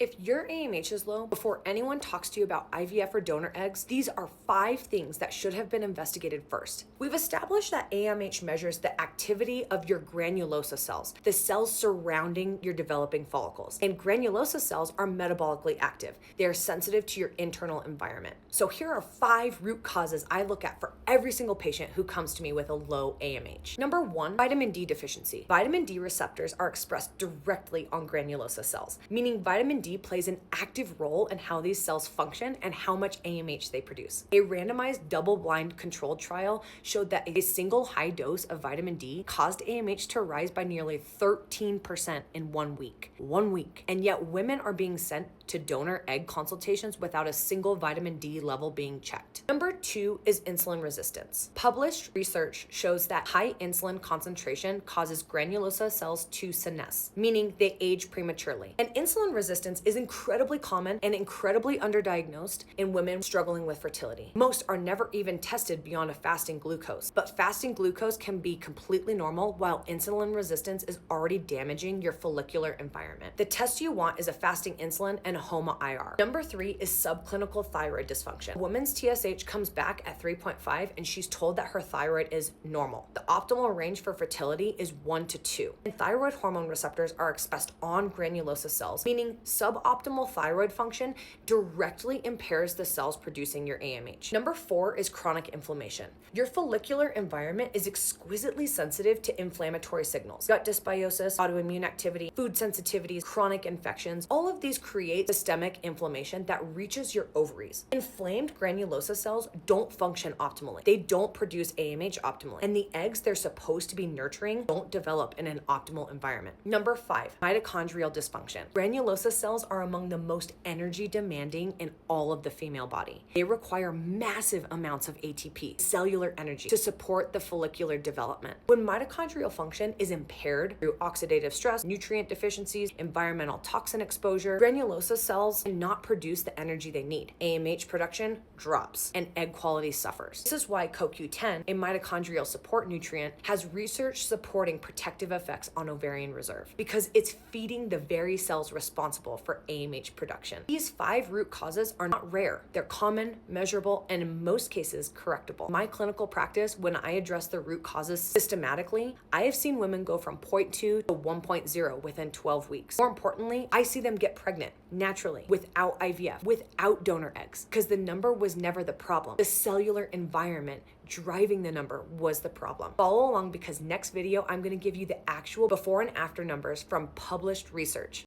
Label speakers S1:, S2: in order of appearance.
S1: If your AMH is low, before anyone talks to you about IVF or donor eggs, these are 5 things that should have been investigated first. We've established that AMH measures the activity of your granulosa cells, the cells surrounding your developing follicles. And granulosa cells are metabolically active. They are sensitive to your internal environment. So here are 5 root causes I look at for every single patient who comes to me with a low AMH. Number 1, vitamin D deficiency. Vitamin D receptors are expressed directly on granulosa cells, meaning vitamin D plays an active role in how these cells function and how much AMH they produce. A randomized double-blind controlled trial showed that a single high dose of vitamin D caused AMH to rise by nearly 13% in 1 week. 1 week. And yet women are being sent to donor egg consultations without a single vitamin D level being checked. Number 2 is insulin resistance. Published research shows that high insulin concentration causes granulosa cells to senesce, meaning they age prematurely. And insulin resistance is incredibly common and incredibly underdiagnosed in women struggling with fertility. Most are never even tested beyond a fasting glucose, but fasting glucose can be completely normal while insulin resistance is already damaging your follicular environment. The test you want is a fasting insulin and a HOMA-IR. Number 3 is subclinical thyroid dysfunction. A woman's TSH comes back at 3.5 and she's told that her thyroid is normal. The optimal range for fertility is 1 to 2. And thyroid hormone receptors are expressed on granulosa cells, meaning suboptimal thyroid function directly impairs the cells producing your AMH. Number 4 is chronic inflammation. Your follicular environment is exquisitely sensitive to inflammatory signals. Gut dysbiosis, autoimmune activity, food sensitivities, chronic infections, all of these create systemic inflammation that reaches your ovaries. Inflamed granulosa cells don't function optimally. They don't produce AMH optimally. And the eggs they're supposed to be nurturing don't develop in an optimal environment. Number 5, mitochondrial dysfunction. Granulosa cells are among the most energy demanding in all of the female body. They require massive amounts of ATP, cellular energy, to support the follicular development. When mitochondrial function is impaired through oxidative stress, nutrient deficiencies, environmental toxin exposure, granulosa cells cannot produce the energy they need. AMH production drops and egg quality suffers. This is why CoQ10, a mitochondrial support nutrient, has research supporting protective effects on ovarian reserve because it's feeding the very cells responsible for AMH production. These 5 root causes are not rare. They're common, measurable, and in most cases correctable. In my clinical practice, when I address the root causes systematically, I have seen women go from 0.2 to 1.0 within 12 weeks. More importantly, I see them get pregnant naturally without IVF, without donor eggs, because the number was never the problem. The cellular environment driving the number was the problem. Follow along because next video, I'm going to give you the actual before and after numbers from published research.